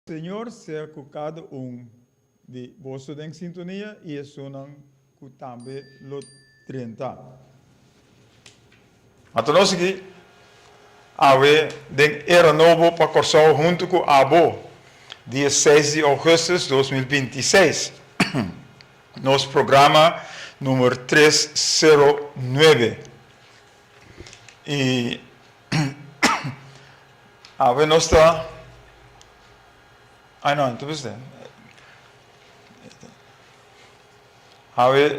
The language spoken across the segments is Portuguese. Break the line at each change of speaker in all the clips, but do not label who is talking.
Senhor ser com cada de vocês em sintonia e isso não que também lo 30.
Então nós aqui den era novo para Corsal junto com Abo, dia 6 de agosto de 2026. Nosso programa número 309. E nós está. Ah, não, então você.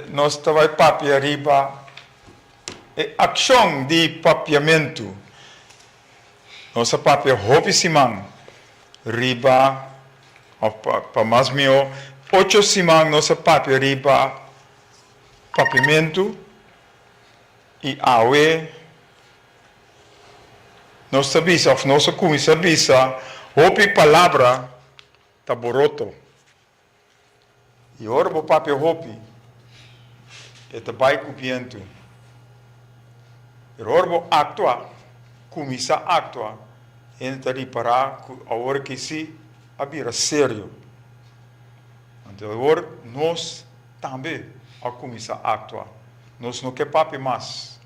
Nós está papi arriba. Ação de papiamento. Nossa papi hopi simang. Riba. Para mais meu. 8 simang nossa papi arriba. Papiamento. E nossa bisa, nossa comissão bisa. Hopi palavra. Taboroto. E ora o papi hopi. É tabai cupiento. E ora actua. Comissa actua. Entra reparar a hora que se abira sério. Então agora nós também a comissa actua. Nós não quer papi mais.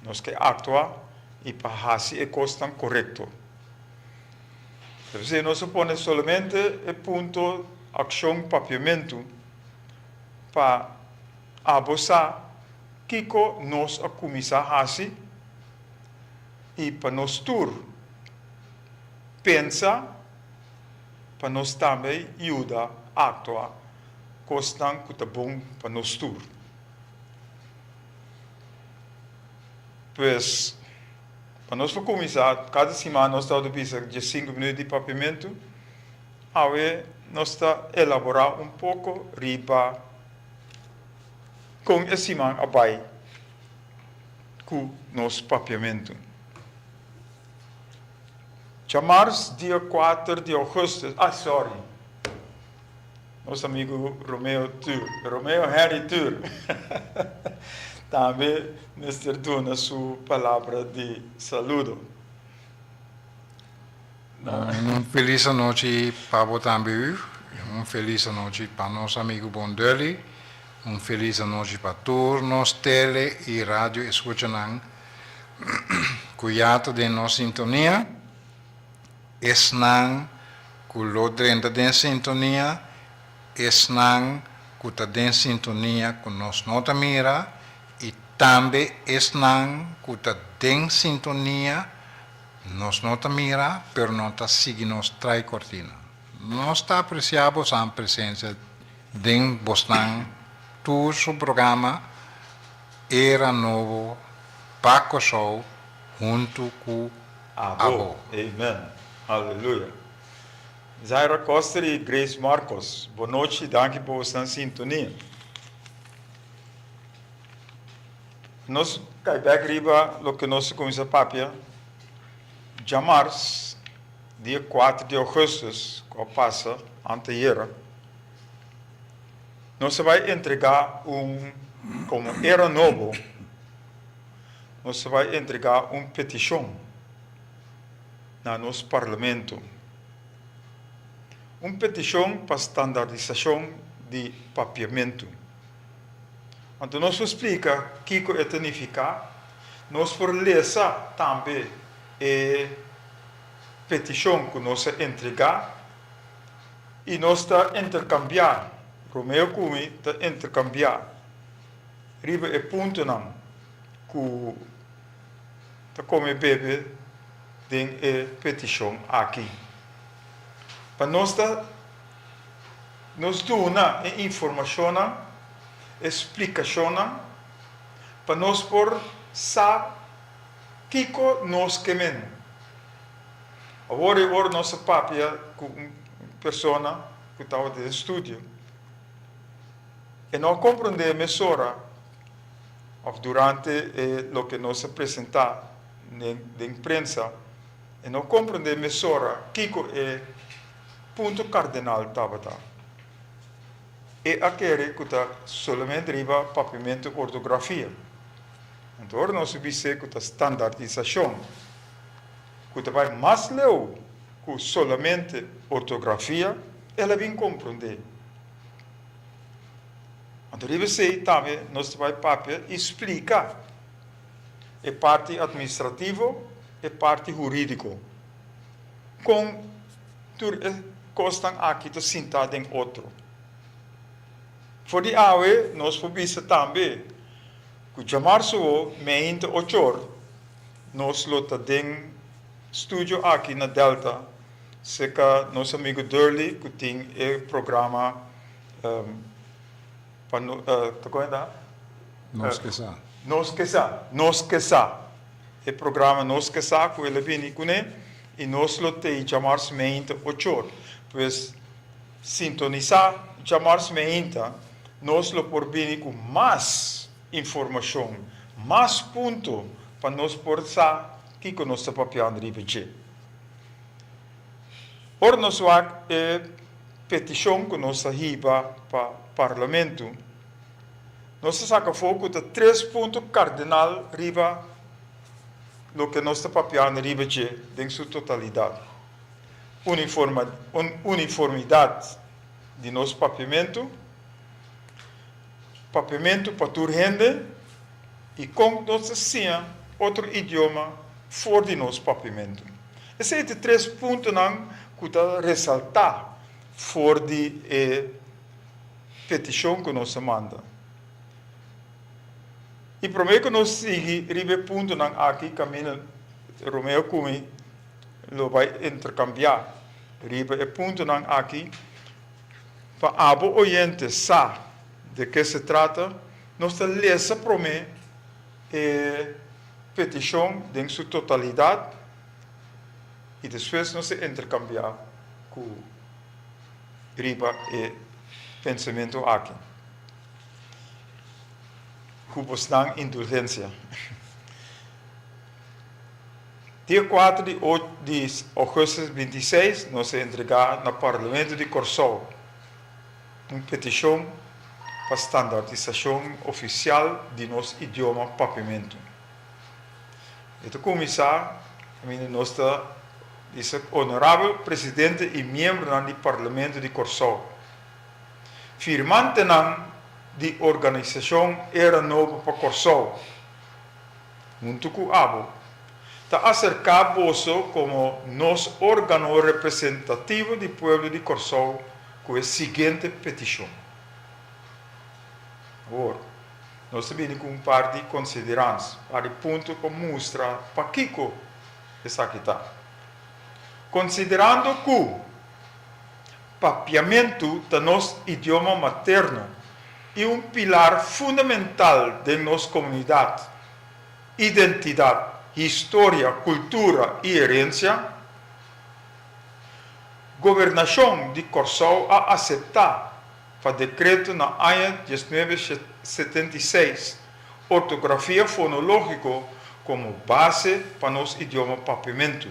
Nós quer actua e para fazer a coisa correto. Se nós põe somente o ponto ação papiamento para abusar que nós a começar a fazer e para nós tur pensa para nós também ajuda a actuar coisa que está bom para nós tur. Pois para nós começar, cada semana nós estamos de 5 minutos de papiamento, nós estamos a elaborar pouco riba com a semana abai com nosso papiamento. Chamamos dia 4 de agosto, nosso amigo Romeo Harry Tur. Também Mr. Duna sua palavra de saludo.
Feliz noite para você também. Feliz noite para nosso amigo Bondeli. Feliz noite para todos nós tele e rádio escutam. Cuidado de nossa sintonia. Esnang culodrenta de sintonia. Esnang cuta sintonia com nós nota mira. Também esnang kuta den sintonia nos nota mira, pero nota sigue nos trai cortina. Nós está apreciamos a presença den bosnan tu su programa era novo Paco Show junto com Abo.
Amen. Aleluia. Zaira Costa e Grace Marcos. Boa noite, danke por estar sintonia. Nós caímos riba lo que nós começamos a papia, março, dia 4 de agosto, que passa anteontem, nós vai entregar como era novo, nós vai entregar petição na nosso parlamento, petição para standardização de papiamento. Então, nós explica o que é significa, nós fornecemos também a petição que nós entregar e nós está intercambiar, Romeo Cumi está intercambiar, riba é ponto não, que está como bebe de a petição aqui. Para nós dá informação explicação para nós por saber que nós queremos. Agora nossa papia com uma pessoa que estava de estúdio e não compreende a mesura durante o que nós apresentamos na imprensa e não compreende a mesura que é ponto cardinal estava. E aquele que está somente riba papiamento e ortografia. Então, nós vamos que está standardização, que vai mais leu com solamente ortografia, ela vem compreender. Então, deve ser também, nós vai papel explicar a parte administrativa e parte jurídica. Com costam aqui de sentar em outro. Por de awe, nós podemos também, que chamar so meinte 8 horas, nós lota den estúdio aqui na Delta, seca nosso amigo Durley, que tem o programa
Nos que sa.
Nos que sa. O programa Nos que sa, que ele vem com ele, e nós lotei chamar-se meinte 8 horas. Pois, sintonizar, chamar-se meinte, nós lo por vir com mais informação, mais ponto, para nós portar que com nosso papel de ribeirão. Ora, nós vamos petição que nós riba para o parlamento. Nós saca foco de 3 pontos cardinal riba lo que nosso papel de ribeirão em sua totalidade. Uniformidade de nosso papiamento para toda gente, e com nossa senha, outro idioma fora de nosso papiamento. Esses são 3 pontos que ressaltar fora de petição que nós manda. E primeiro que nós seguimos ponto aqui, caminho Romeo Cumi, lo vai intercambiar. Riba é ponto aqui, para abo oyente sa de que se trata, nós lesa prome petição em sua totalidade e depois nós intercambiar com riba e pensamento aqui. Cubos dan indulgência. Dia 4 de agosto 26, nós entregar no Parlamento de Corsol uma petição para standardização oficial de nosso idioma papiamento. Este comissário, nosso honorável presidente e membro do Parlamento de Corsol, firmante de organização era nova para Corsol, junto com o ABO, está acercar bolso como nosso órgão representativo do povo de Corsol com a seguinte petição. Agora, nós sabemos com um par de considerantes, para o ponto que mostra para Kiko essa aqui está. Considerando que o papiamento do nosso idioma materno é um pilar fundamental da nossa comunidade, identidade, história, cultura e herência, governação de Corsol a aceitar para decreto na ANA 1976 ortografia fonológica como base para nosso idioma papiamento.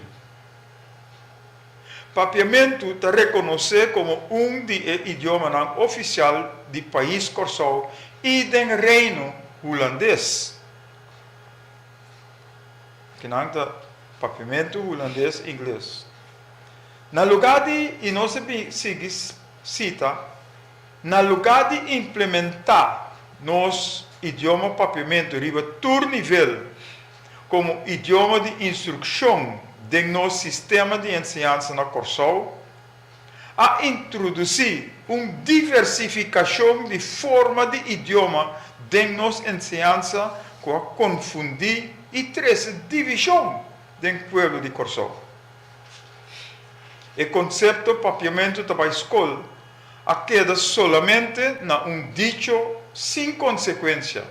Papiamento está reconhecido como um dos idiomas oficial do país Corsol e do reino holandês. Que não é papiamento holandês e inglês. Na lugar de, e não se cita, na lugar de implementar nosso idioma papiamento riba todo nível como idioma de instrução de nosso sistema de ensino na Corsol, a introduzir uma diversificação de forma de idioma de nossa ensinança com a confundir e trazer divisão do povo de Corsol. O conceito papiamento da escola queda solamente na dicho sem consequência.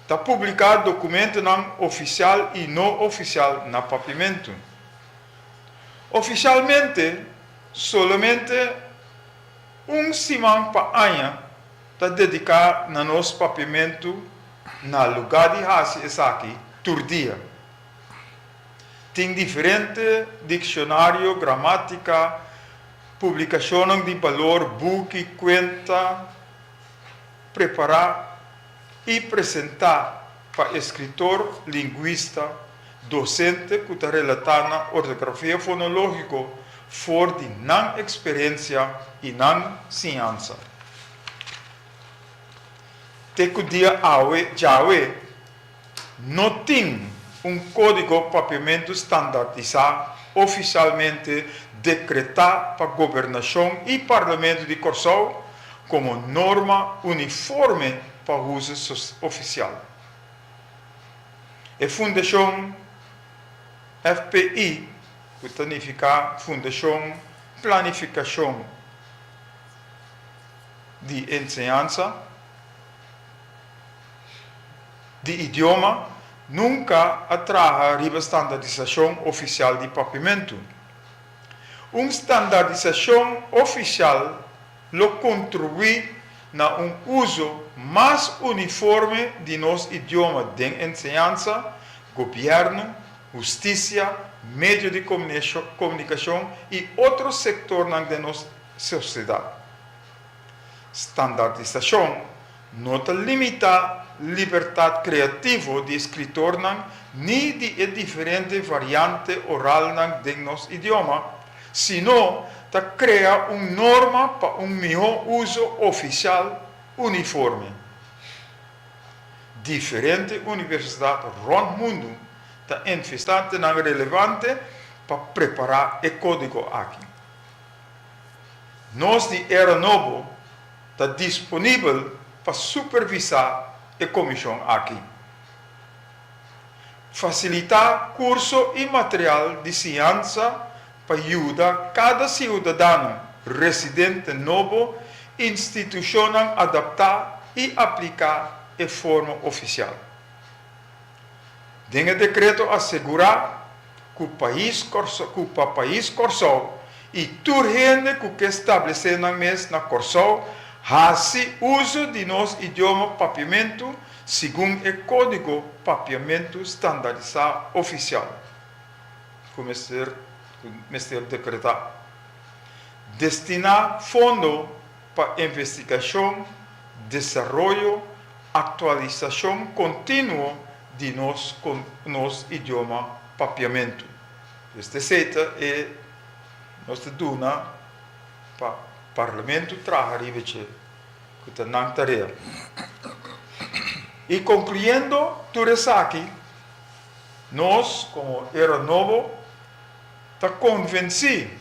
Está publicado documento não oficial e não oficial na papiamento. Oficialmente, solamente semana para ano está dedicado no nosso papiamento na lugar de raça essa aqui, todo dia. Tem diferente dicionário, gramática, publicação de valor, book, conta, preparar e apresentar para escritor, linguista, docente que está relatado na ortografia fonológica for de não experiência e não ciência. Teco dia awe jawe não tem código papiamento standardizado oficialmente decretado para governação e parlamento de Corsou como norma uniforme para uso oficial. A Fundação FPI, que significa Fundação Planificação de Enseñanza de Idioma, nunca atraja a standardização oficial de papiamento. Uma standardização oficial lo contribui na uso mais uniforme de nosso idioma de enseñanza, governo, justiça, meio de comunicação e outros setores de nossa sociedade. Standardização não limita liberdade criativa de escritor nem de diferente variante oral de nosso idioma, sino cria uma norma para melhor uso oficial uniforme. Diferentes universidades rond mundo estão investindo na relevante para preparar o código aqui. Nós de Era Novo está disponível para supervisar a comissão aqui. Facilitar curso e material de ciência para ajudar cada cidadão residente novo institucional a adaptar e aplicar de forma oficial. Tem o decreto assegurar que o país Corsou e tudo que estabelecer na Corsou faz uso de nosso idioma papiamento segundo o código papiamento standardizado oficial. Como ser decretado. Destinar fundo para investigação, desenvolvimento, atualização contínua de nosso idioma papiamento. Este é nossa duna para o parlamento trabalhar que está na tarefa. E concluindo tudo isso aqui, nós, como Era Novo, está convencido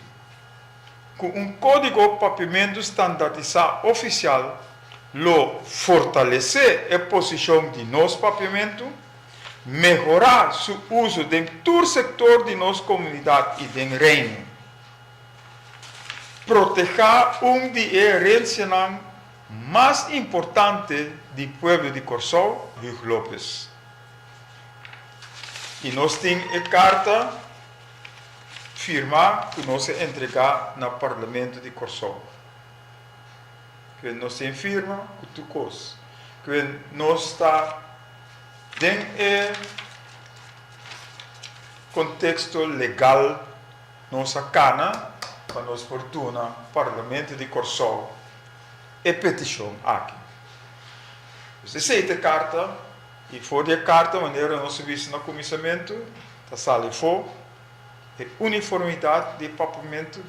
que código papiamento standardizado oficial lo fortalecer a posição de nosso papiamento, melhorar seu uso em todo o setor de nossa comunidade e do reino, proteger de herência mais importante do povo de Corsou, Hugo Lopes. E nós temos a carta firmar que nós entregar no Parlamento de Corsou. Que nós temos firma que tu coisa. Que nós está dentro do contexto legal nossa cana para nós fortuna Parlamento de Corsou e petição aqui. Você aceita a carta e for de carta maneira nós serviço no comissamento, tá sali for uniformidade de papiamento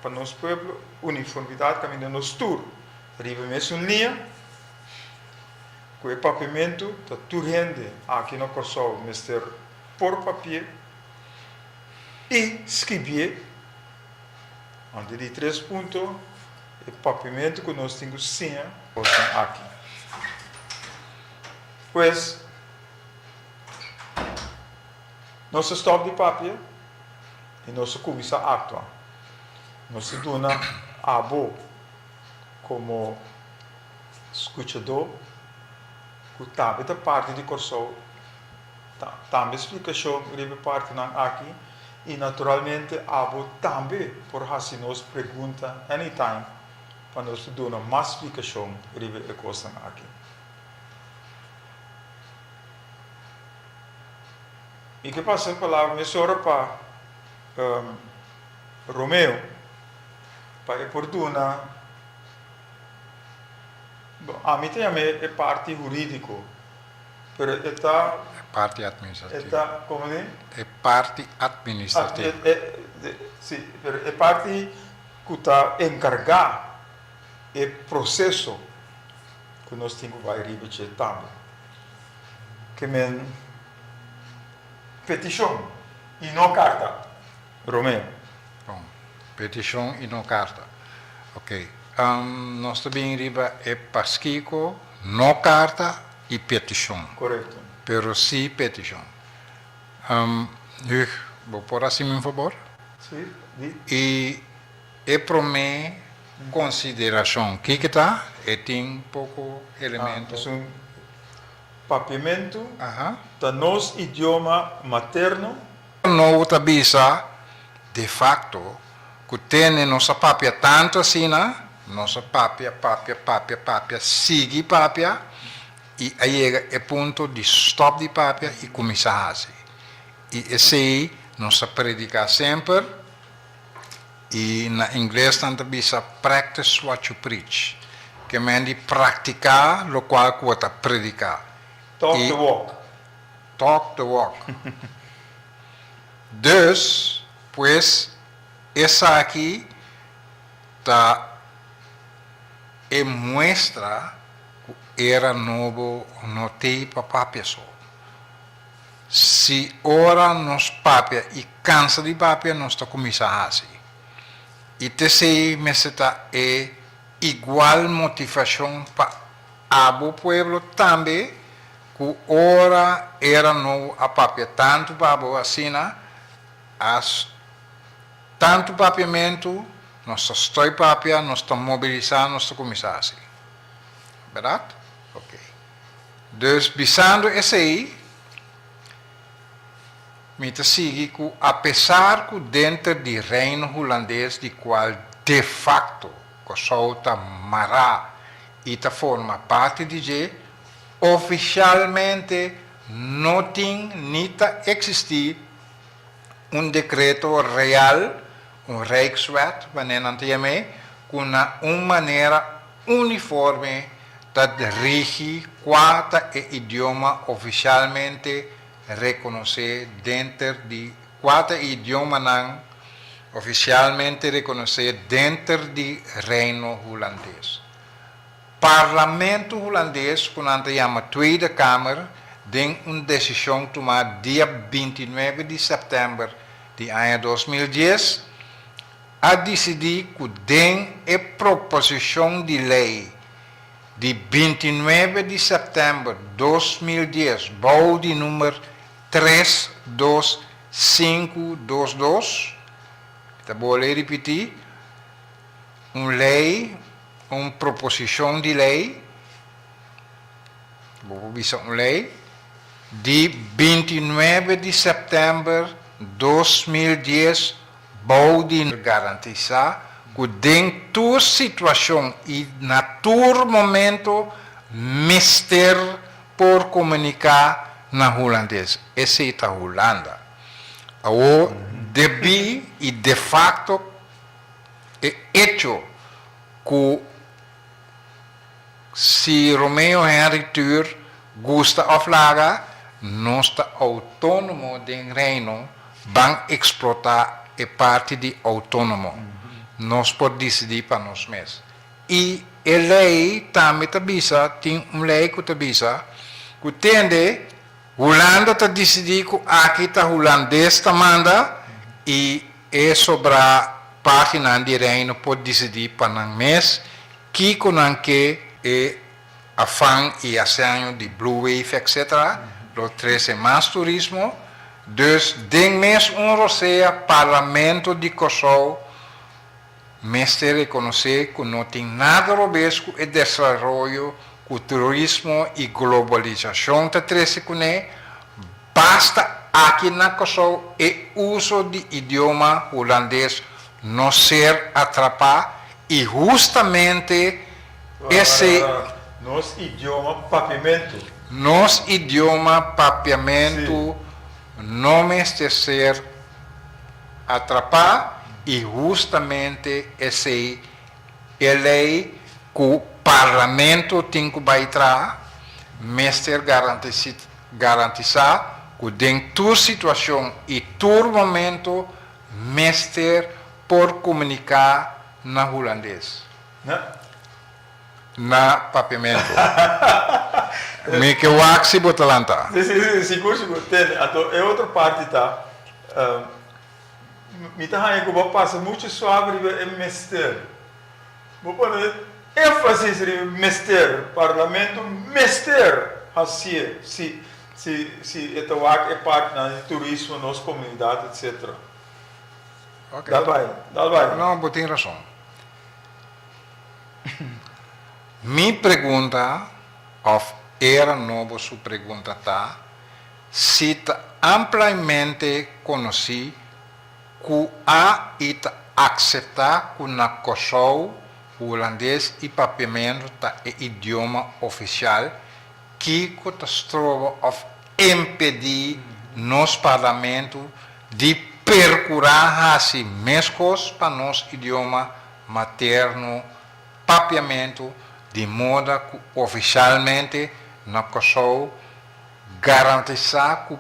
para nosso povo, uniformidade caminho no tour. Arriba mesmo uma linha, com o papiamento está tudo rende aqui no Corsou, mister por papel e escrever, onde de 3 pontos, o papiamento que nós temos sim aqui. Pois, nosso estoque de papel e nossa comissão atual. Nós dona a boa como escutador, que também da parte de Corsou, também explicação de parte aqui, e naturalmente a boa também por fazer nos pergunta anytime, para nós dar mais explicação de coisa aqui. E que passa a palavra mesora para Romeu, para oportuna. A mim tem a parte jurídica, mas está
parte administrativa.
Está, como é?
É parte administrativa.
Sim, mas é parte que está encarregada é processo que nós temos que vai repetir também. Que é petição e não carta. Romeo.
Bom, petição e não carta. Ok. Nós também riba é pasquico, não carta e petição.
Correto.
Pero sim petição. Vou por assim, por favor.
Sim.
E é para mim consideração. O que está? Tem pouco elementos.
É papiamento
Aham.
da nosso idioma materno.
Não avisa, de facto, que tem nossa papia tanto assim, nossa papia, sigue papia, e aí é ponto de stop de papia e começar a fazer. E esse nossa predicar sempre, e na inglês tanto avisa, practice what you preach, que é de praticar o qual que você predicar.
Talk the walk.
Talk the walk. Dus, pues, essa aqui mostra que era novo, não tem para pessoa. Se ora nos papia e cansa de papia, nós está começando a fazer. E terceiro, é igual motivação para o povo também, que ora era novo a papia, tanto para assim, tanto papiamento, nós estamos papia, nós estamos mobilizando, nós estamos começando assim. Verdade? Ok. Dus, visando esse aí, me sigue que, apesar que dentro do reino holandês, de qual de facto, que só está mará e está forma parte de oficialmente não tem nem existir decreto real, Rijkswet, wanneer dan TME, com uma maneira uniforme de rege quatro idioma oficialmente reconhecer dentro de quatro idiomas não oficialmente reconhecer dentro do reino holandês. Parlamento holandês, que nós chamamos Tweede Kamer, tem uma decisão tomada dia 29 de setembro de ano 2010, a decidir que tem a proposição de lei de 29 de setembro de 2010, bom de número 32522, vou repetir, uma proposição de lei, uma lei, de 29 de setembro de 2010, pode garantizar que dentro da situação e na todo momento, mister por comunicar na holandês. Esse é a Holanda. O debi e de facto é hecho que se Romeo Henry Tur gusta aflaga, nós está autônomo do reino, vão explotar a parte de autônomo. Nós podemos decidir para nós mesmos. E a lei também tem uma lei que tende, Holanda está decidindo que aqui está holandês manda e é sobre a página de reino pode decidir para nós mesmos que é a FAN e a senho de Blue Wave, etc. Lo 13 mais turismo. Dus, den mes Roseia, parlamento de Kosovo, mestre reconhecer que não tem nada a ver com o desenvolvimento, com o turismo e globalização da 13 basta aqui na Kosovo o uso de idioma holandês não ser atrapado e justamente esse
nosso idioma papiamento.
Nosso idioma papiamento não é ser atrapado e justamente essa é a lei que o parlamento tem que baitar, mestre garantir garantizar que dentro da situação e todo momento, mestre por comunicar na holandês.
Né?
Na papiamento. Me que o axi botalanta.
Sim, seguro, tem. É outra parte, tá? Me tá aí que vou passar muito suave é mestre. Vou pôr ênfase em mestre, parlamento mestre, assim, se é parte do turismo, nossa comunidade, etc.
Okay.
Dá vai.
Não, você tem razão. Me pergunta, ou era novo sua pergunta, tá? Se tá amplamente conheci que a ita aceitar que na Kosovo holandês e papiamento tá é idioma oficial que está trova of impedir nos parlamento de percurar assim mescos para nos idioma materno papiamento de modo que oficialmente na Kosovo garantizar que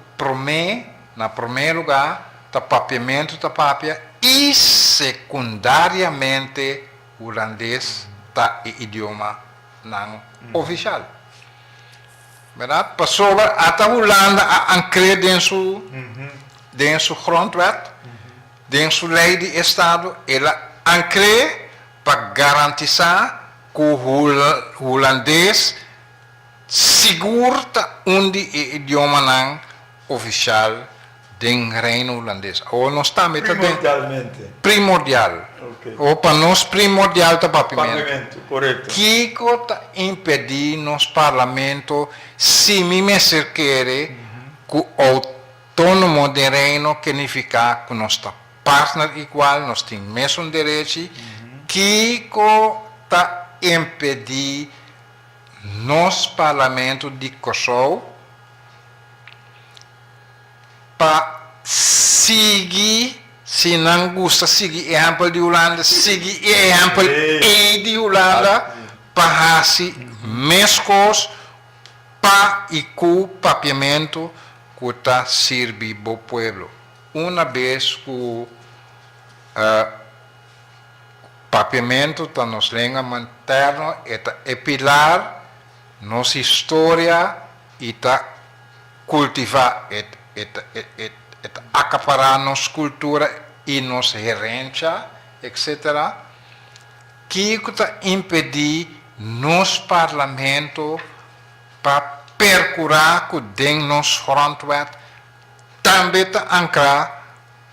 na primeiro lugar tá papiamento tá papia e secundariamente holandês tá idioma não oficial. Verdade? Passou até a Holanda a ancrer dentro sua grondwet, dentro sua lei de Estado, ela ancrer para garantizar que o holandês seguro onde é idioma não oficial do reino holandês. Ou não está
Primordialmente.
primordial.
Okay.
Ou para nós primordial está papiamento.
Correto.
Kiko está impedir nos parlamento se me quer que o autônomo de reino significa que nós está partner igual, nós temos mesmo direito. Kiko está impedir nos parlamento de Kosovo para seguir, se não gosta seguir exemplo de Holanda, seguir exemplo de Holanda para se mescos para e com papiamento que está servir para o povo. Uma vez que papiamento está nos língua materna, é pilar nossa história e está cultivar, acaparar nossa cultura e nossa herência, etc. Que está impedir nos parlamento para percurar que dentro nos grondwet também está ancrar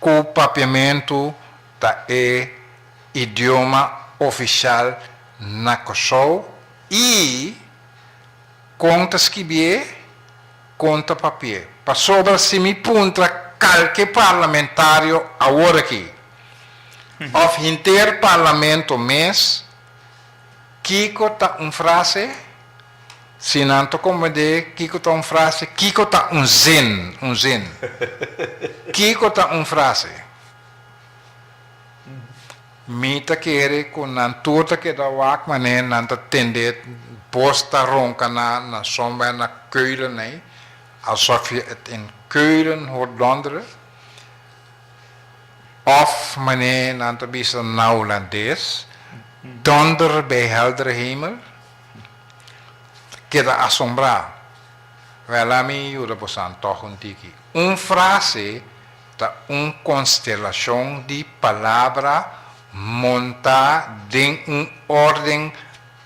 que o papiamento tá é idioma oficial na Kosovo e conta escrever, conta papel. Para sobre se me punta qualquer parlamentário agora aqui, of inter parlamento mês, Kiko tá frase, se não tô como de Kiko tá frase, Kiko tá zin. Kiko tá frase. Mita querer com nan turta que da wak mané nan ta tende posta ronca na sombra na Keulen nee, alsof je het in Keulen hoort donderen. Of meneer nan ta bisa na Holandees, donder bij heldere hemel, queda asombrado. Velami yura posan tohun tiki. Frase ta constelação de palavra montar em ordem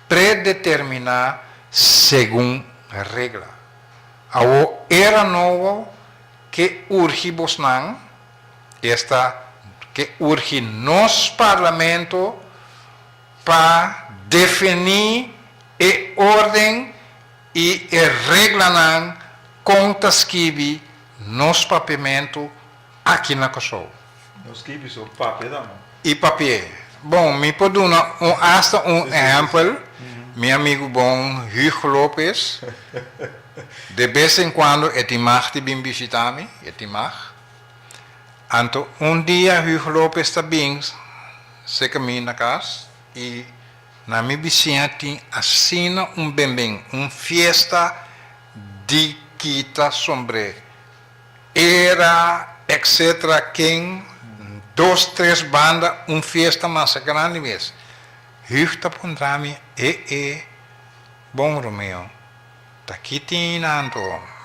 predeterminada segundo a regra. Ao era novo que urge bosnan, esta que urge nos parlamento para definir a ordem e a regra nan contas que nos papiamento aqui na Kosovo.
Nos kibi so papel dan.
E papel. Bom, me pode dar hasta exemplo. Meu amigo bom, Hugo Lopes, de vez em quando, ele mag te vir visitar-me, ele mag. Então, dia, Hugo Lopes está bem, se caminha na casa, e minha vizinha tem assina bem, festa de kita sobre era, etc. Quem 2, 3 bandas, festa mais grande mesmo. Huchta pundrami, bom Romeo. Aqui tem anto.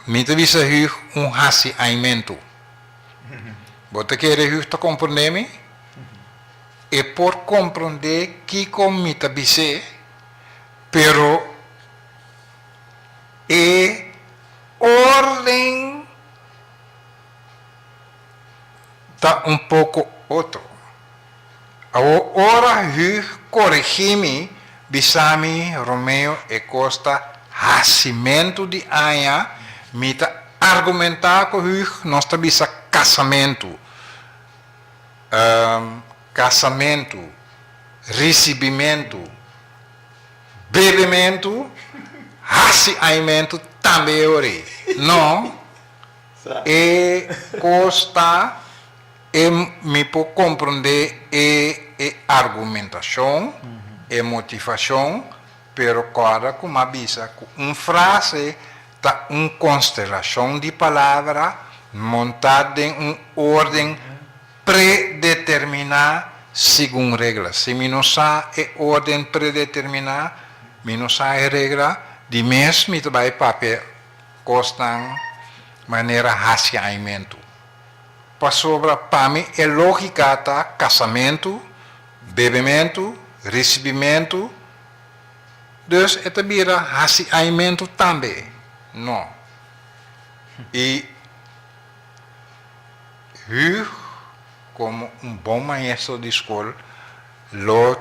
Mita visa hasi aimento. Bota querer huchta compreender-me? E por compreender que comita visa, pero ordem está pouco outro. Agora corrigir-me, Bisami, Romeo e Costa, nascimento de Anha, mita argumentar com nós bisa casamento, casamento, recebimento, bebimento, nascimento também ore, não? E Costa me pode compreender argumentação e motivação, pero cada como avisa, frase tá constelação de palavra montada em ordem predeterminada segundo regras. Se me não sabe ordem predeterminada, me não sabe regra, de mesmo me vai papel costam maneira raciamento. Para sobra para mim é lógica tá casamento, bebimento, recebimento. Dus het bira raciamento também. Não. E eu, como bom maestro de escola,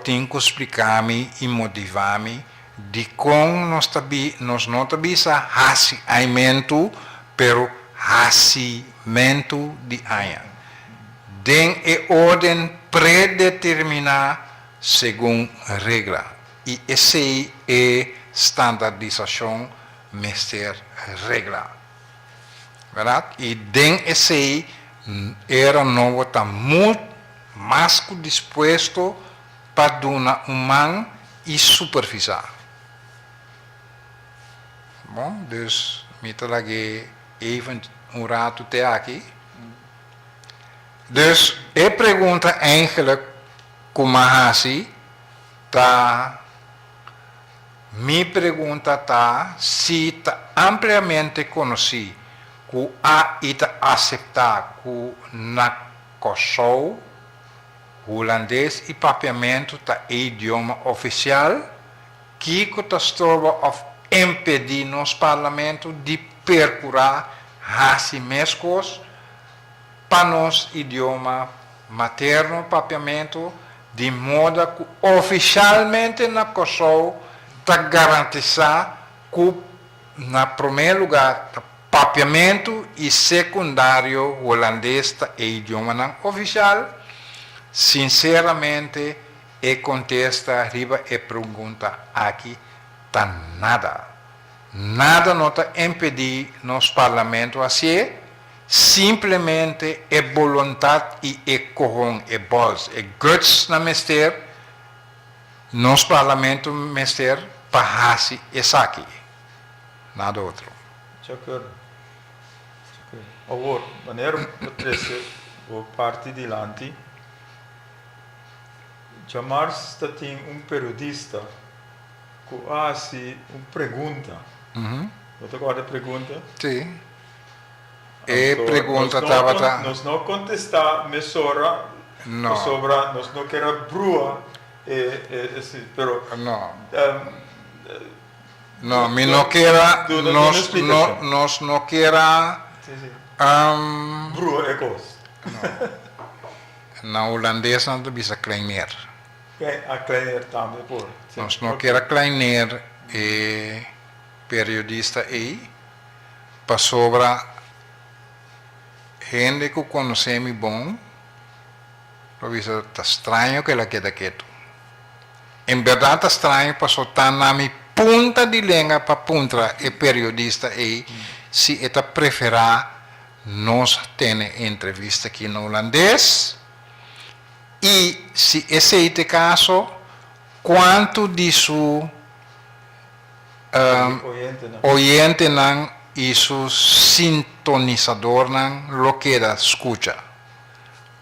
tem que explicar-me e motivar-me de como nós não bisa raciamento, pero raciamento de anha. Den é ordem predeterminada segundo regra. E essa é standardização, mestre regra. Verdade? E den esse era novo está muito mais que disposto para dar humano e supervisar. Bom, dus me trago even rato até aqui. Dus a pergunta eigenlijk como assim tá. Me pergunta tá se está ampliamente conhecido que a ita aceitar que na Kosovo holandês e papiamento tá idioma oficial que está of impedir nos parlamento de percurar assim mesmos para nos idioma materno papiamento de modo que oficialmente na Kosovo está garantizar que, na primeiro lugar, papiamento e secundário holandês é idioma não oficial. Sinceramente, e contesta arriba e pergunta aqui, tá nada. Nada não está impedir nos parlamentos assim, simplesmente é vontade e é corrão, é voz, é guts na mestre, nos parlamentos mestre, Pahasi Esaki. Nada outro.
De acordo. Agora, maneira a parte de lante, jamais tem periodista que faz pergunta. Você guarda a pergunta?
Sim. E pergunta estava...
Nós não contestar mesora,
não.
Sobre, nós não queremos brua, pero...
Não. No, mi no quiera, nos no quiera.
Broer ecos.
Na holandês não bisa kleiner.
A kleiner também por.
Nos no quiera kleiner periodista aí para sobra gente que conhece-me bom. Lo bisa tá estranho que ela queda quieto. Em verdade tá estranho passou tá na mi punta de língua para punta e periodista aí se eta preferar nós ter entrevista aqui no holandês e se esse é o caso quanto disso oyente não isso sintonizador nang lo que da escucha.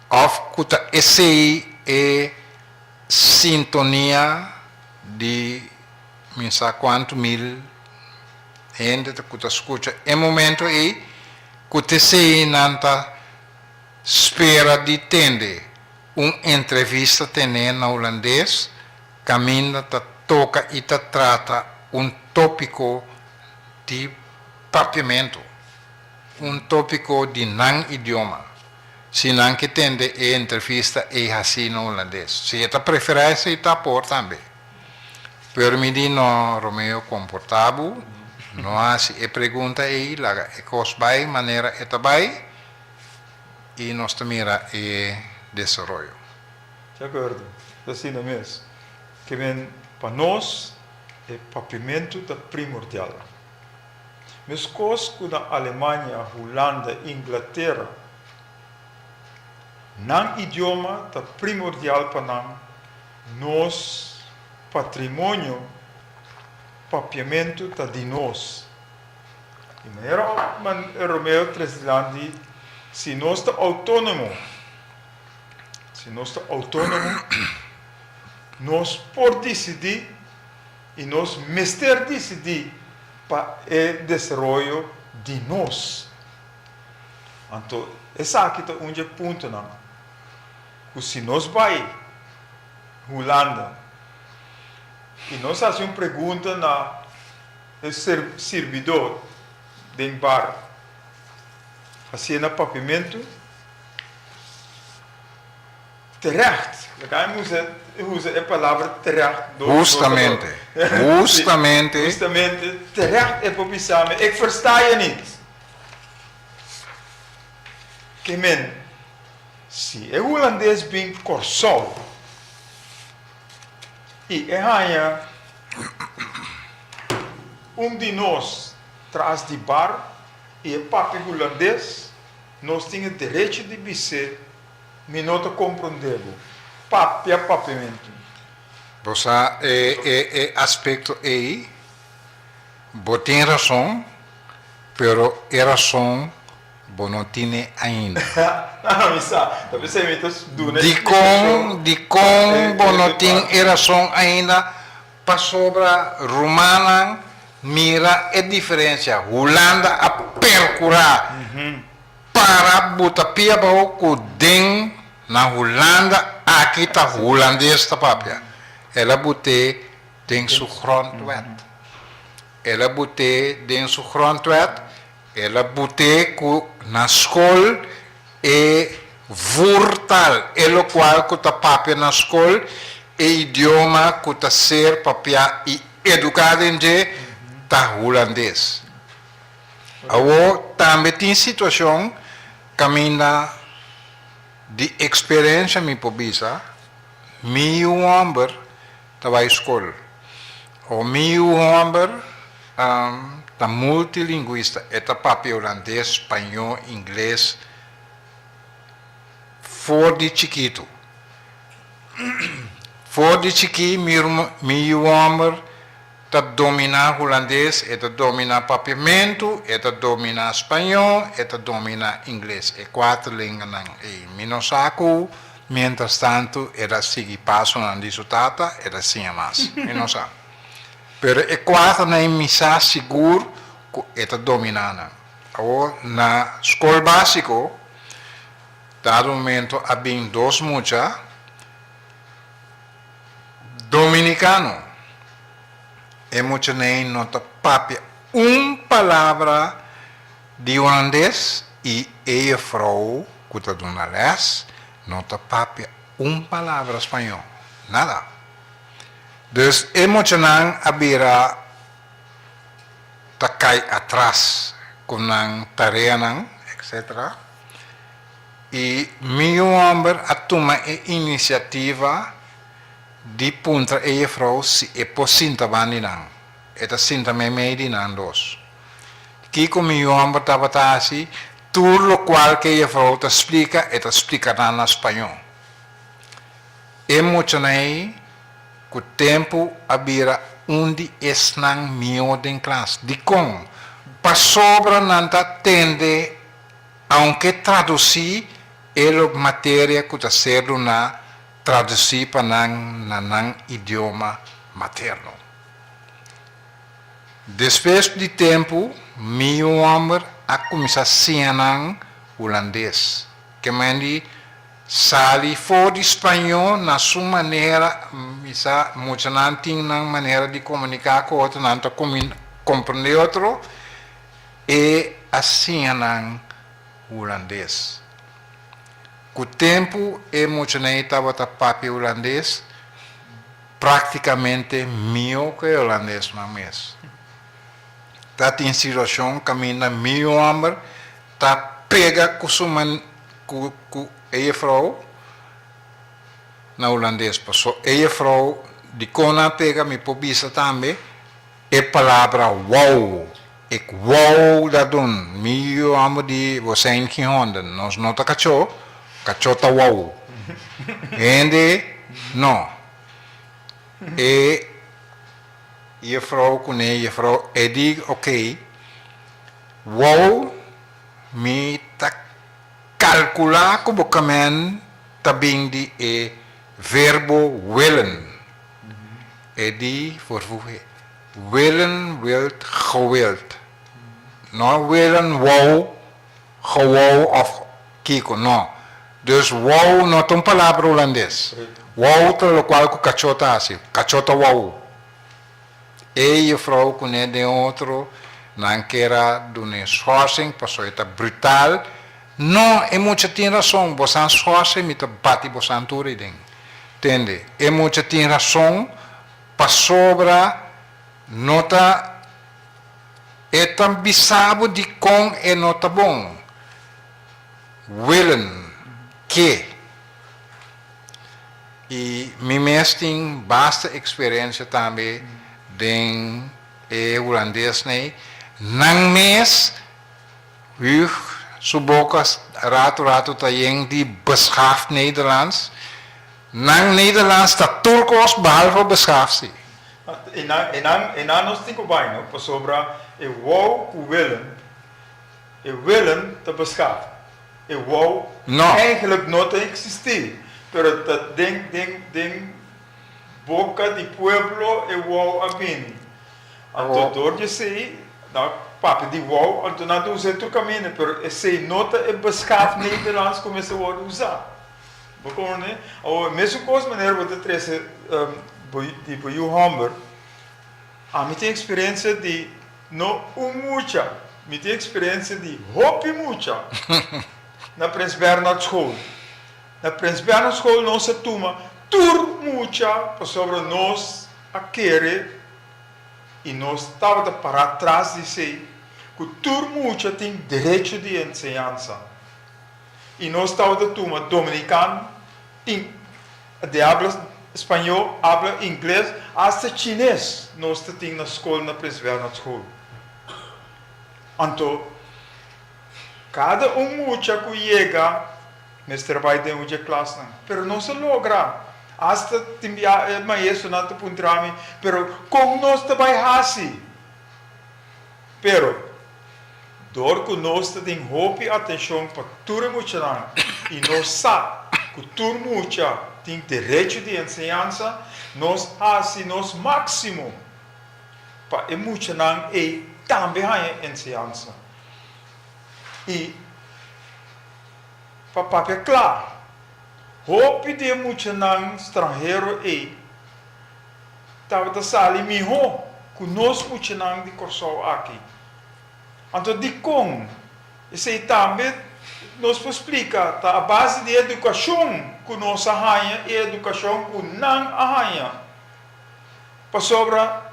Of kuta esse é sintonia de misa quanto mil gente que escuta. E momento é que se nanta espera de tende uma entrevista tenen na holandês, caminha toca e trata tópico de papiamento, tópico de não idioma. Se não que tende a entrevista é assim no holandês. Se é preferência, está por também. Per me di no Romeo comportável, não há se pergunta aí, laga é cos vai maneira eta vai e nós mira e desenvolvimento.
De acordo. Assim não mesmo. Que vem para nós é papiamento da primordial. Mas coisas que na Alemanha, Holanda, Inglaterra, não idioma da primordial para nós patrimônio, papiamento da de nós. De maneira Romeo Treslandi, se nós está autônomo, nós por decidir e nós mestre decidir para o desenvolvimento de nós. Então, essa aqui é um ponto não. Que se nós vai Holanda e nós fazemos uma pergunta na servidor de bar, fazendo papiamento, terecht. Usa a palavra terecht.
Justamente.
Terecht é para pensar, mas eu versta je niet. Que men, se é holandês bem corsol, e é de nós traz de bar e é papi holandês, nós temos direito de dizer, mas não compreendemos. Papi é papiamento.
Você aspecto aí, você tem razão, pero a razão você não tem ainda.
Não, sabe, talvez você me dune.
De com você não tem razão ainda, para sobra romana, mira a diferença. Holanda a percurar para botar pia para o den na Holanda, aqui está holandês da papia. Ela bote tem seu grondwet. Ela bote tem seu grondwet. Ela bote na escola e vortal. Elo qual que está papia na escola e idioma que está ser papia e educado em de tá holandês. Agora também tem situação caminha de experiência me pobisa, mi homem estava escola, o mi homem tá multilinguista, eta papi holandês, espanhol, inglês, for de chiquito, mi homem tá dominar holandês, eta dominar papiamento, eta dominar espanhol, eta dominar inglês. É quatro línguas e minosaco, mientras tanto, era seguir passo na disutata, era assim mais. Minosaco. Pero é quatro na misa seguro, eta dominar. Ou na escola básico, dado momento, havia dois muchas, dominicano. É muito nem nota papia palavra de holandês e a vrouw que está dando a les nota papia palavra espanhol nada. Dus é muito não abira tá cai atrás com não tarefa não etc. E meu homem a toma a iniciativa di punta e vrouw si e posinta bandinang. Eta sinta me medinang dos. Kiko mi homem tabatasi, tur lo qual que e vrouw ta explica, eta explica na espanhol. E muito nei, que tempo abira undi esnang mio den classe. Di com, para sobra nanta tende, aunque traduzir a matéria que está sendo na traduzir para nan idioma materno. Depois de tempo, meu homem a começar a ensinar holandês, que mandi sali fora de espanhol na sua maneira, misa muito não tem na maneira de comunicar com outro, não compreender outro, e assim não holandês. Com o tempo, e muito não estava papi holandês, praticamente meu que holandês não mesmo. Tá tem situação que meu homem tá pega com sua com a vrouw na holandês, passou a vrouw de kona pega me pobisa também a palavra wow. Ik wow dat doen. Meu amo de você em que onda? Nós não tá cachorro tá wow. Ende não. E a vrouw com a vrouw e diz ok. Wow me tá calcular como camen também de verbo willen. E die vervoegen. Willen, wilt, gewild. Não willen, wou, gewou of kiko, não. Dus wou não é uma palavra holandês. Wou, pelo qual o cachota assim. Cachota wou. E a vrouw com de outro, não queira de um esforço, passou está brutal. Não, é muito tem razão. Você esforça, me bate você tudo entende? É muito tem razão. Para sobra, nota é tão bisabo de com é nota bom. Willen, que. E me mesmo tem basta experiência também de holandês, né? Não mes, subocas rato tá de beschaafd Nederlands. Nang Nederlands dat Turcos behalve beschaafd.
En dan nós temos bem, não? Para sobra é wou o willen te beschaafd. É wou eigenlijk não existir, pero dat ding boca de pueblo é wou a bem. Então door je sei, nou papi de wou, então não usa tu caminho, pero esse nota é beschaafd Nederlands começa a usar. Né? A mesma coisa maneira você traz de o Humber. A mim tem experiência de não mucha, me tem experiência de hopi mucha na Prins Bernhard School. Na Prins Bernhard School não se toma tur mucha para sobre nós a querer e nós estava para trás de si que tur mucha tem direito de ensinança. E nós estamos de turma dominicano, de habla espanhol, habla inglês, até chinês. Nós temos na escola, na Prins Bernhard School. Então, cada mucha que chega, nós trabalhamos de classe, mas não se logra. Hasta timbia maestro na te puntrami, pero com nós também assim. Pero door que nós temos hope atenção para tudo muito não e nós sabemos que tudo muito tem direito de ensinança, nós assim nós máximo para muito não e também a ensinança e para papel claro hope de muito não estrangeiro e estava da sala e miho que nós muito não de corso aqui. Então, de como, isso aí também nos explica, a base de educação que nós arranha e educação que não arranha. Para sobra,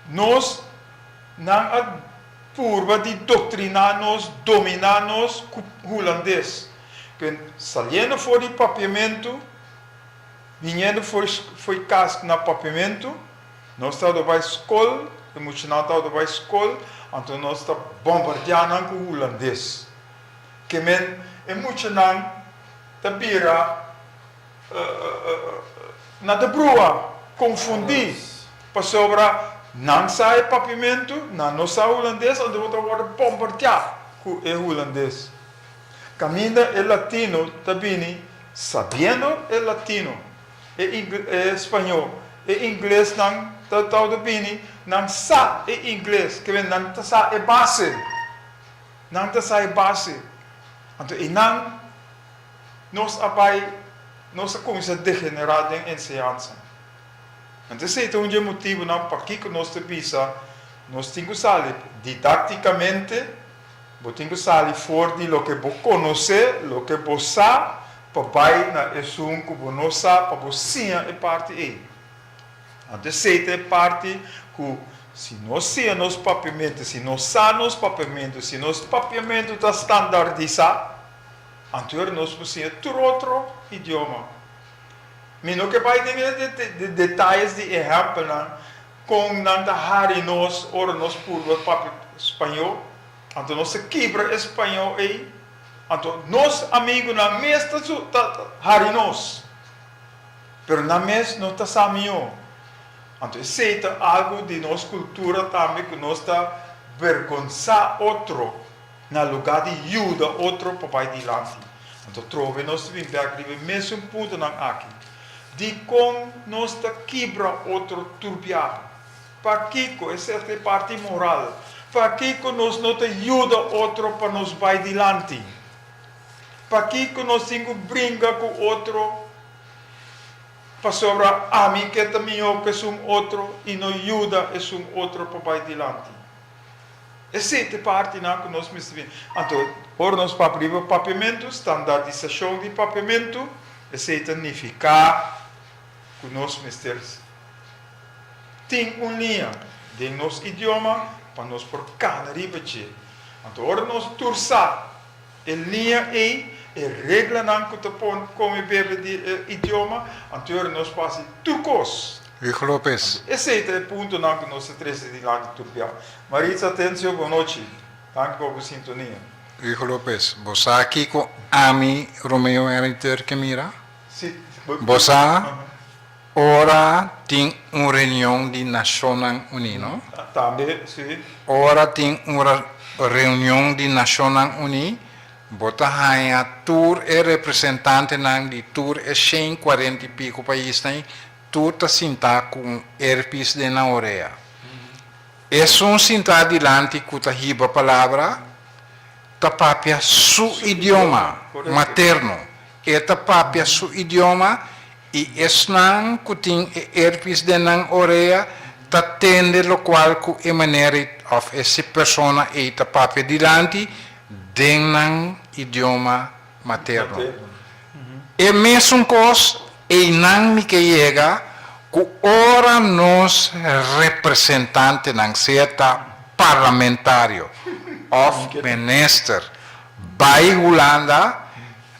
nós não a curva de doutrinar-nos, dominar-nos com holandês. Que saindo fora de papiamento, vindo foi casco na papiamento, nós estamos na escola, e muito não estava na escola, então nós estamos bombardeando com o holandês. Que é muito não está vira na de brua, confundir, para sobra não sai papiamento, não sai holandês, onde você vai bombardear com o holandês. Caminha é latino, também, sabendo é latino, é espanhol, é inglês, não, também, não sabe é inglês, que não sabe é base, não sabe base. Então, e não, nós começamos a degenerar em ensinança. Então, esse é um motivo para que nós temos que saber didaticamente, nós temos que saber fora de lo que você conhece, lo que você sabe, para vai na exum que você não sabe, para você é parte aí. Então, essa é parte que, se nós temos papiamento, se nós sabemos papiamento, se nosso papiamento está standardizado, então nós precisamos de outro idioma. Mas não que vai ter detalhes de exemplo, com nada hari nós, ora nós por papel espanhol, então nós quebra espanhol aí, então nós amigos na mesa hari nós, pero na mesa não está sabendo. Então isso é algo de nossa cultura também que nós está vergonhar outro, no lugar de ajuda outro para vai adiante. Então trove nós vim ver mesmo ponto aqui. De como nós quebra outro turbiado. Para que essa é a parte moral. Para que nós não ajuda outro para nos vai adiante. Para que nós temos brinca com outro para sobre a mim que também que é outro e não ajuda é outro para vai adiante. Essa é a parte que nós precisamos. Então, por nós papiamento, standardização de papiamento, esse significa que nós precisamos tem uma linha de nosso idioma para nós por cada ribeche. Então, ora nós torçar a linha aí, a regra não que te põe como bebe de idioma, então nós passamos turcos.
Rico Lopes.
Esse é o ponto que nós temos de lá de Turbiá. Maritza, atenção, boa noite. Danke pela sintonia.
Rico Lopes, você aqui com Ami Romeo Erinter que mira?
Sim.
Você ora tem uma reunião de Nações Unidas?
Também, sim.
Ora tem uma reunião de Nações Unidas. Bota a tour é representante de tour é 140 e pico países né? Tour está sentado com herpes de na orelha. É um sentado diante que está riba a palavra, está papia su idioma materno. É papia su idioma e não que tem herpes de na orelha, está tende lo qual que é maneira of essa pessoa e está papia diante dengan idioma materno. É mesmo coisa e não me que chega que ora nós representante ng certa parlamentário of minister by Holanda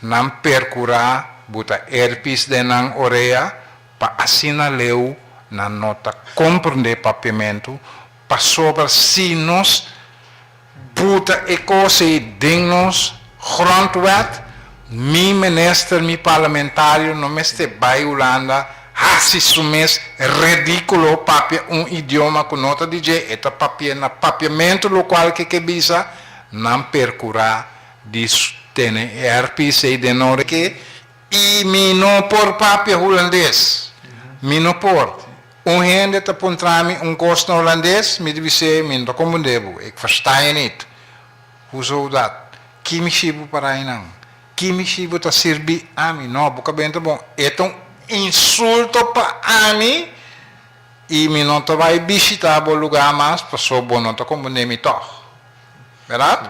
não percura buta herpes de nang orelha pa assina leu na nota compreender papiamento pa sobre si nos buta e cosa dignos grondwet mi minister mi parlamentário não me este by Holanda assim sumes ridículo papia idioma com nota DJ eta papia na papiamento lo qual que bisa não percura dis tene herpes e de nore que e mi não por papia holandês mi não por gente te pontrami gosto holandês me deve ser mi não como devo ik versta je niet hoezo dat kimi shibu para inang kimi shibu ta sirbi ami no boca bento bom então insulto para mim e me não te vai visitar o lugar mais para só bom não te compreender me toch, verdade?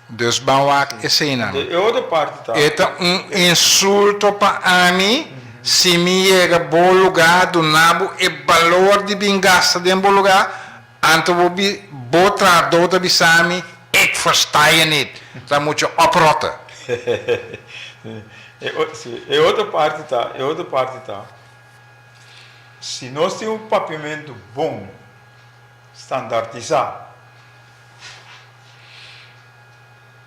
Dus bouwak is cena.
De outra parte tá.
É insulto para mim se me chega bom lugar do nabo e valor de bingasta de bom lugar, anto vou botar do da bisami ik versta je niet. Dan moet je oprotten.
É outra parte tá, é outra parte tá. Se nós temos papiamento bom, standardizado,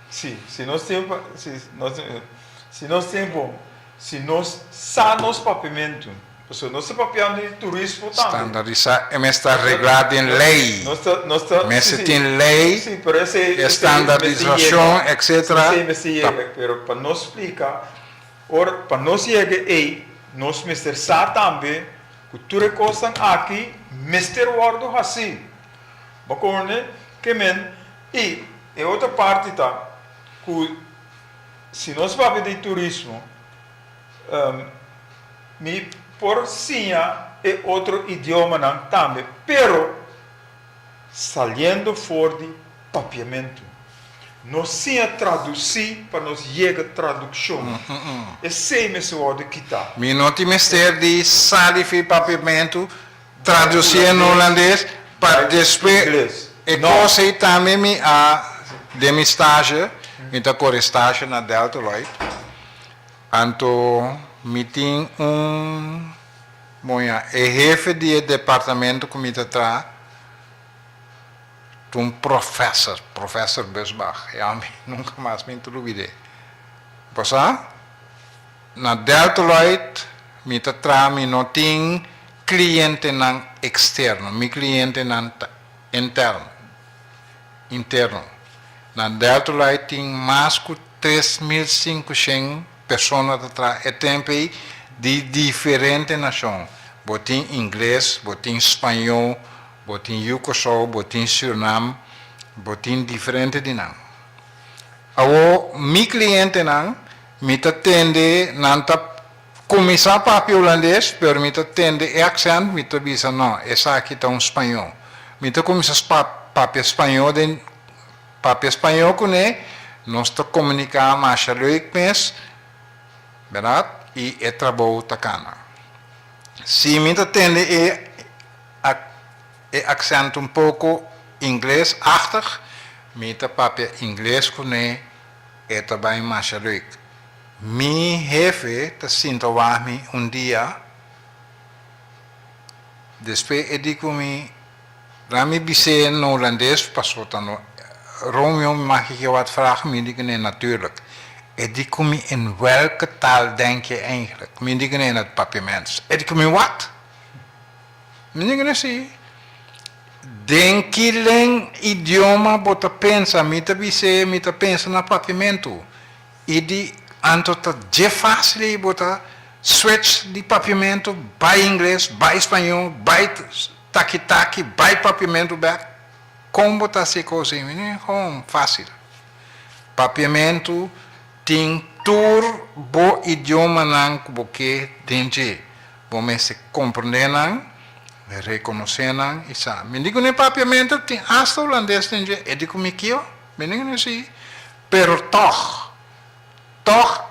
se nós temos bom, se nós sabemos papiamento Porque nós estamos papiando de turismo também.
Standardizar, mas está reglado em lei. Mas se tem lei,
sim, pero
estandarização, etc.
Sim, pero para nós explicar, para nós chegar aí, nós mister sa também, que tudo coisa aqui, mister wordo assim. Bacana, que men, e outra parte tá, que se nós vamos de turismo, me por sim é outro idioma não também, pero saliendo fora de papiamento. Nós sim traduzir para nós chegar a tradução. É sem esse word que está.
Mi não tem mistério de sair de papiamento, traduzir em holandês, para depois, e coisa também me a de minha estágio, então por estágio na Delta Lloyd, então me tem chefe de departamento que me tra professor Busbach, nunca mais me introduzi. Posa? Na Delta Lloyd, me tra me não tem cliente não externo, mi cliente não interno. Na Delta Lloyd tem mais de 3.500 pessoas atrás, e também de diferentes nações. Botem inglês, botem espanhol, botem Yucosol, botem Suriname, botem diferente de não. Agora, mi cliente não, me atende, não começar papi holandês, pero me atende e accent, me avisa, não, essa aqui está espanhol. Me começa papi espanhol, com ele, nós comunicamos mais leuk, verdade? E é trabalho tacana. Se me atende e accent pouco inglês achter, me papi inglês com ele, é trabalho mais leuk. Mi jefe te sinto warmi dia, depois eu digo me, rami bise no holandês passou tano, Romeo mag ik je wat vragen, me digo nee natuurlijk. Eu digo me in welke taal denk je eigenlijk? Me digo nee het papiaments. Eu digo me wat? Me digo nee zie. Denk je len idioma bota pensa, me te bise, me te pensa na papiamento. E di anto tá de fácil botar switch de papiamento by inglês, by espanhol, by taki-taki, by papiamento back. Como botar essa coisa aí? Como fácil. Papiamento tem tur bo idioma não porque tem de. Bom, se compreender não, reconhecer não, e sabe. Me digo nem papiamento tem hasta holandês tem de. Eu digo me que me digo nem assim. Pero toch,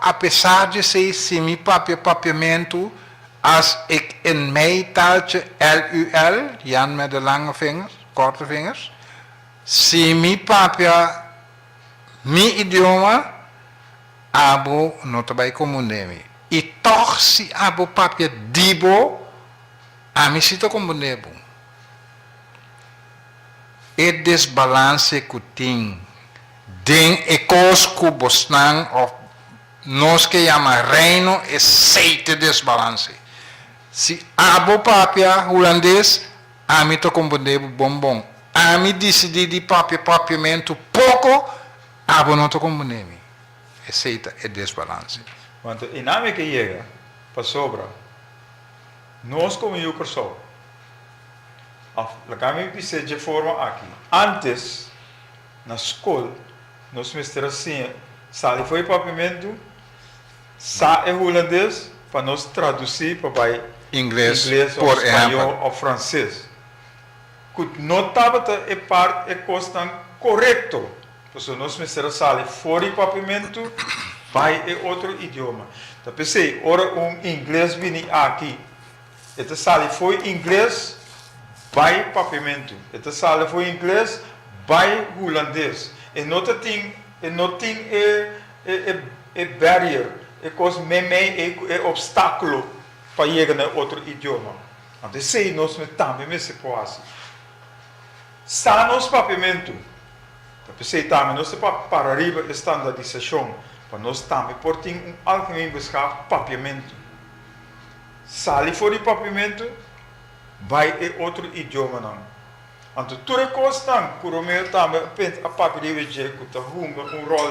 apesar de ser semi papiamento, als ik in mijn taaltje LUL, Jan met de lange vingers, korte vingers, semi papia, mi idioma, abo notabay comundemi. E toch si abo papia dibo, a mi sito comundebo. E desbalance kuting, ding ekos kubosnang of nós que chama reino é seite desbalance. Se abo papia holandês, a mim to compreender bombom. A mim decidi de papiamento pouco, abo não to compreender. É seite é desbalance.
Want in name que chega para sobra, nós como eu pessoal, a caminho que se de forma aqui. Antes na escola, nós mestre assim, sabe foi papiamento sa é holandês para nós traduzir para
inglês
ou espanhol ou francês. Que notava é parte é coisa correto, porque nós mestre sabe fora papiamento vai é outro idioma. Então pensei, ora inglês vini aqui, então sabe foi inglês vai papiamento, então sabe foi inglês vai holandês. E não tem barrier. É coisa é obstáculo para chegar a outro idioma. Então, sei nós também se pode. Está nos papiamento. Então, sei também nós para arriba estandarização, para nós também por ter algemeen beschaf papiamento. sali fora de papiamento, vai em outro idioma não. Então, tudo costa, por o meu também, a papel de que tá rol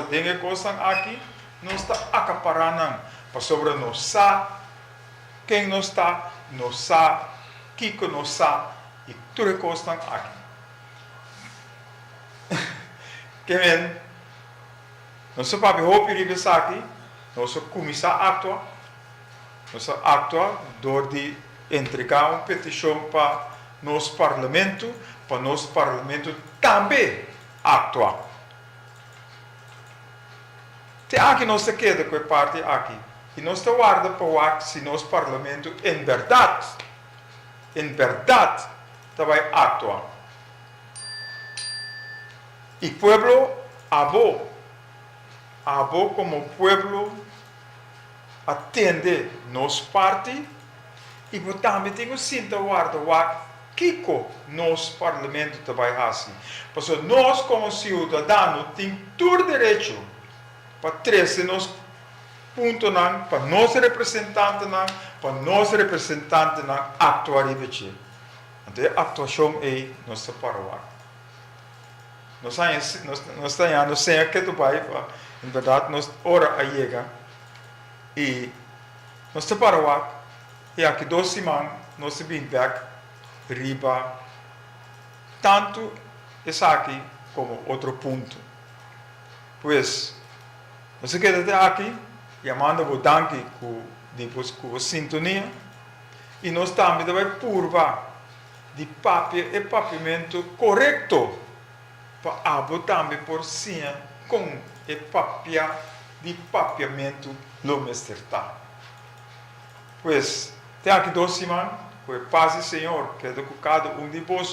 de costa aqui, não está acaparando, para sobre não sa, quem não está, não sa, Kiko não sa, e tudo costa aqui. Que vem, nosso papel hopi ribe aqui, nosso começar a atuar, door de entregar uma petição para nosso parlamento também atuar. Tem aqui nós queda com a parte aqui, e nós está guarda para se nosso parlamento em verdade, vai atuar. E pueblo abo como pueblo atende nos parte e também tem o cinto guarda Kiko nos parlamento também assim. Porque nós como cidadãos temos todo direito para trazer nos ponto para nós representantes atuar e ver. Então a atuação é nossa para nós estamos sem que tu vai, em verdade, nós ora a chega e nós estamos para o e aqui 2 semanas nós vamos back riba tanto esse aqui como outro ponto. Pois nós queremos aqui e amando o danke depois com a sintonia e nós também vai purva de papel e papiamento correto para abo também por cima com o papel de papiamento lo mesterta. Pois, tem aqui 2 semanas, foi paz Senhor, que é do cada de vós,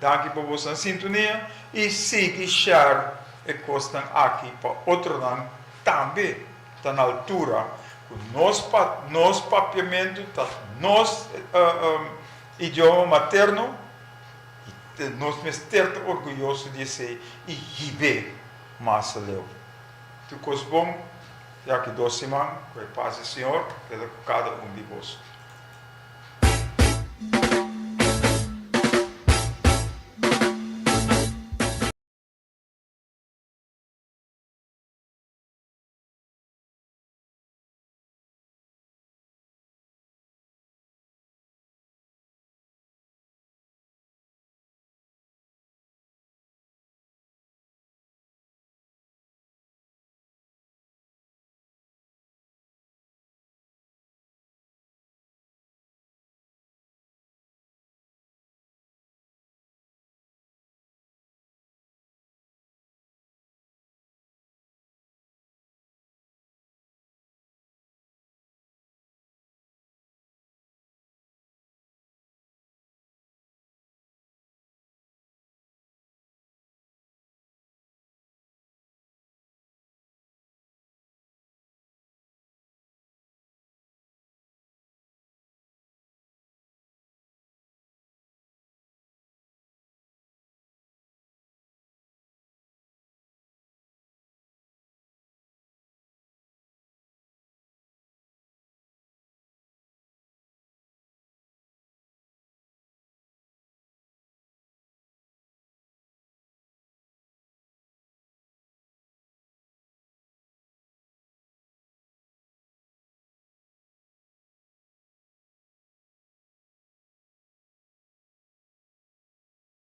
dá aqui para vocês a sintonia e siga share e costa aqui para outro ano também está na altura com nosso papiamento, nosso idioma materno. Nós estamos orgulhosos de ser e viver mais leu. Tu coisa bom, já que 2 semanas, com a paz do Senhor, que é cada de vós.